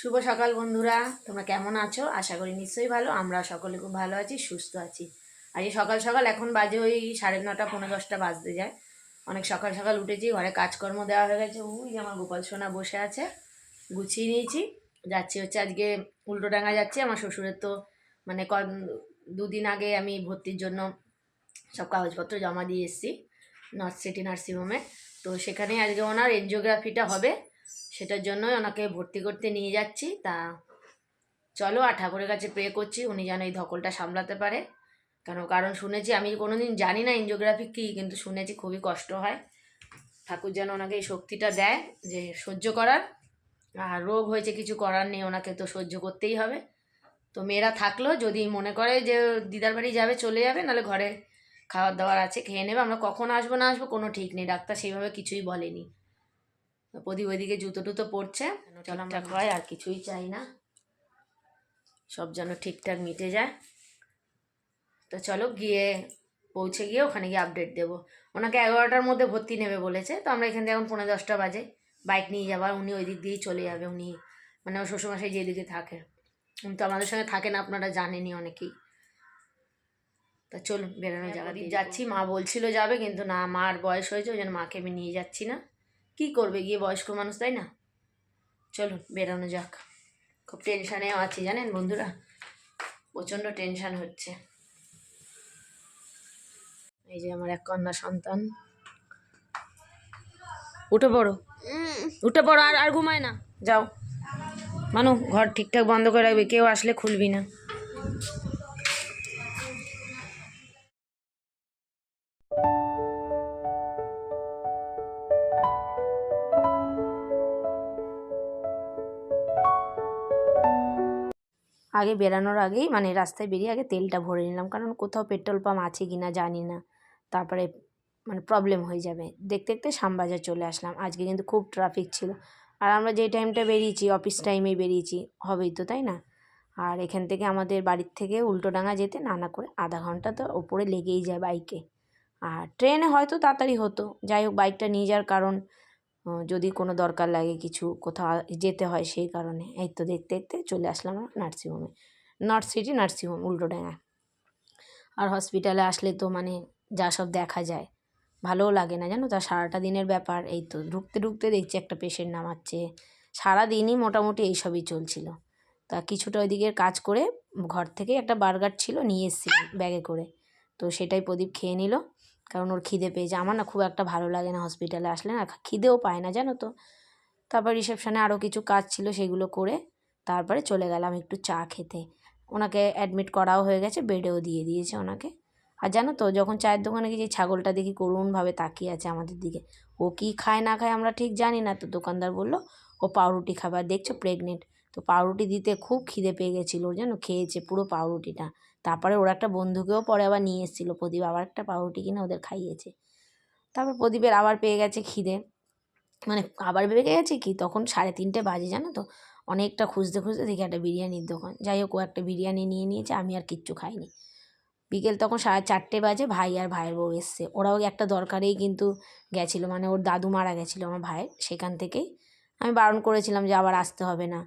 শুভ সকাল বন্ধুরা, তোমরা কেমন আছো? আশা করি নিশ্চয়ই ভালো। আমরা সকলে খুব ভালো আছি, সুস্থ আছি। আর এই সকাল সকাল এখন বাজে ওই 9:30, 10:30 বাজতে যায়। অনেক সকাল সকাল উঠেছি, ঘরে কাজকর্ম দেওয়া হয়ে গেছে। ওই যে আমার গোপাল সোনা বসে আছে, গুছিয়ে নিয়েছি। যাচ্ছি হচ্ছে আজকে উল্টোডাঙা যাচ্ছি। আমার শ্বশুরের তো মানে দুদিন আগে আমি ভর্তির জন্য সব কাগজপত্র জমা দিয়ে এসেছি নর্থ সিটি নার্সিংহোমে। তো সেখানে আজকে ওনার এনজিওগ্রাফিটা হবে, সেটার জন্যই ওনাকে ভর্তি করতে নিয়ে যাচ্ছি। তা চলো, আর ঠাকুরের কাছে প্রে করছি উনি যেন এই ধকলটা সামলাতে পারে। কারণ শুনেছি, আমি কোনোদিন জানি না এনজিওগ্রাফি কী, কিন্তু শুনেছি খুবই কষ্ট হয়। ঠাকুর যেন ওনাকে এই শক্তিটা দেয় যে সহ্য করার। আর রোগ হয়েছে, কিছু করার নেই, ওনাকে তো সহ্য করতেই হবে। তো মেয়েরা থাকলেও যদি মনে করে যে দিদার বাড়ি যাবে চলে যাবে, নাহলে ঘরে খাবার দাবার আছে খেয়ে নেবে। আমরা কখন আসবো না আসবো কোনো ঠিক নেই, ডাক্তার সেইভাবে কিছুই বলেনি। প্রদীপ ওইদিকে জুতো টুতো পড়ছে। ঠিকঠাক হয়, আর কিছুই চাই না, সব যেন ঠিকঠাক মিটে যায়। তো চলো, পৌঁছে গিয়ে ওখানে গিয়ে আপডেট দেবো। ওনাকে 11টার মধ্যে ভর্তি নেবে বলেছে। তো আমরা এখান থেকে এখন 9:45 বাজে বাইক নিয়ে যাবার, উনি ওই দিক দিয়েই চলে যাবে। উনি মানে ওর শ্বশুরমশাই যেদিকে থাকে, তো আমাদের সঙ্গে থাকে না, আপনারা জানেনই অনেকেই। তা চলুন বেরোনো যাচ্ছি। মা বলছিল যাবে, কিন্তু না, মার বয়স হয়েছে, ওই জন্য মাকে আমি নিয়ে যাচ্ছি না। কি করবে গিয়ে, বয়স্ক মানুষ, তাই না? চলুন বেরোনো যাক। খুব টেনশানেও আছি জানেন বন্ধুরা, প্রচণ্ড টেনশান হচ্ছে। এই যে আমার এক কন্যা সন্তান, উঠে পড়ো উঠে পড়ো, আর ঘুমায় না, যাও মানু, ঘর ঠিকঠাক বন্ধ করে রাখবি, কেউ আসলে খুলবি না। আগে বেরানোর আগেই মানে রাস্তায় বেরিয়ে আগে তেলটা ভরে নিলাম, কারণ কোথাও পেট্রোল পাম্প আছে কি না জানি না, তারপরে মানে প্রবলেম হয়ে যাবে। দেখতে দেখতে শ্যামবাজার চলে আসলাম। আজকে কিন্তু খুব ট্রাফিক ছিল, আর আমরা যে টাইমটা বেরিয়েছি অফিস টাইমেই বেরিয়েছি, হবেই তো, তাই না? আর এখান থেকে আমাদের বাড়ির থেকে উল্টোডাঙা যেতে না করে আধা ঘন্টা তো ওপরে লেগেই যায় বাইকে। আর ট্রেনে হয়তো তাড়াতাড়ি হতো, যাই হোক বাইকটা নিয়ে যাওয়ার কারণ যদি কোনো দরকার লাগে, কিছু কোথাও যেতে হয়, সেই কারণে। এই তো দেখতে দেখতে চলে আসলাম নার্সিংহোমে, নর্থ সিটি নার্সিংহোম উল্টোডাঙা। আর হসপিটালে আসলে তো মানে যা সব দেখা যায়, ভালোও লাগে না জানো। তা সারাটা দিনের ব্যাপার, এই তো ঢুকতে ঢুকতে দেখছি একটা পেশেন্ট নামাচ্ছে। সারাদিনই মোটামুটি এইসবই চলছিল। তা কিছুটা ওইদিকের কাজ করে ঘর থেকে একটা বার্গার ছিল নিয়ে এসেছিলাম ব্যাগে করে, তো সেটাই প্রদীপ খেয়ে নিল, কারণ ওর খিদে পেয়েছে। আমার না খুব একটা ভালো লাগে না হসপিটালে আসলে, না খিদেও পায় না জানো তো। তারপর রিসেপশানে আরও কিছু কাজ ছিল, সেগুলো করে তারপরে চলে গেলাম একটু চা খেতে। ওনাকে অ্যাডমিট করাও হয়ে গেছে, বেডেও দিয়ে দিয়েছে ওনাকে। আর জানো তো, যখন চায়ের দোকানে গিয়ে ছাগলটা দেখি করুণভাবে তাকিয়ে আছে আমাদের দিকে, ও কি খায় না খায় আমরা ঠিক জানি না। তো দোকানদার বলল ও পাউরুটি খাবার, দেখছো প্রেগনেন্ট, তো পাউরুটি দিতে খুব খিদে পেয়ে গেছিলো ওর, যেন খেয়েছে পুরো পাউরুটিটা। তারপরে ওর একটা বন্ধুকেও পরে আবার নিয়ে এসেছিলো প্রদীপ, আবার একটা পাউরুটি কিনে ওদের খাইয়েছে। তারপর প্রদীপের আবার পেয়ে গেছে খিদে, মানে আবার বেড়ে গেছে কি, তখন 3:30 বাজে জানো তো। অনেকটা খুঁজতে খুঁজতে দেখি একটা বিরিয়ানির দোকান, যাই হোক ও একটা বিরিয়ানি নিয়ে নিয়েছে, আমি আর কিচ্ছু খাইনি। বিকেল তখন 4:30 বাজে, ভাই আর ভাইয়ের বউ এসছে। ওরাও একটা দরকারেই কিন্তু গেছিলো, মানে ওর দাদু মারা গেছিলো আমার ভাইয়ের, সেখান থেকেই। আমি বারণ করেছিলাম যে আবার আসতে হবে না,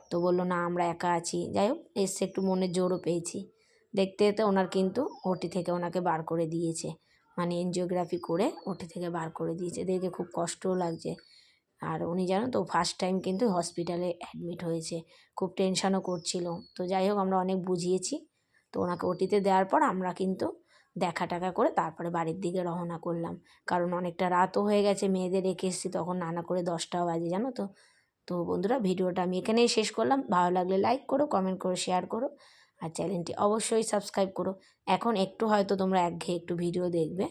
তো বললো না আমরা একা আছি। যাই হোক এসছে, একটু মনের জোরও পেয়েছি। দেখতে দেখতে ওনার কিন্তু ওটি থেকে ওনাকে বার করে দিয়েছে, মানে এনজিওগ্রাফি করে ওটি থেকে বার করে দিয়েছে। দেখে খুব কষ্টও লাগছে। আর উনি জানো তো ফার্স্ট টাইম কিন্তু হসপিটালে অ্যাডমিট হয়েছে, খুব টেনশানও করছিল। তো যাই হোক আমরা অনেক বুঝিয়েছি। তো ওনাকে ওটিতে দেওয়ার পর আমরা কিন্তু দেখা টাকা করে তারপরে বাড়ির দিকে রওনা করলাম, কারণ অনেকটা রাতও হয়ে গেছে, মেয়েদের রেখে এসেছি তখন নানা করে 10টাও বাজে জানো তো। তো বন্ধুরা, ভিডিওটা আমি এখানেই শেষ করলাম। ভালো লাগলে লাইক করো, কমেন্ট করো, শেয়ার করো, আর চ্যানেলটি অবশ্যই সাবস্ক্রাইব করো। এখন একটু হয়তো তোমরা একঘেয়ে একটু ভিডিও দেখবে,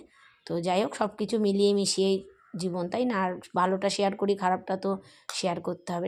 তো যাই হোক সব কিছু মিলিয়ে মিশিয়েই জীবন, তাই না? আর ভালোটা শেয়ার করি, খারাপটা তো শেয়ার করতে হবে।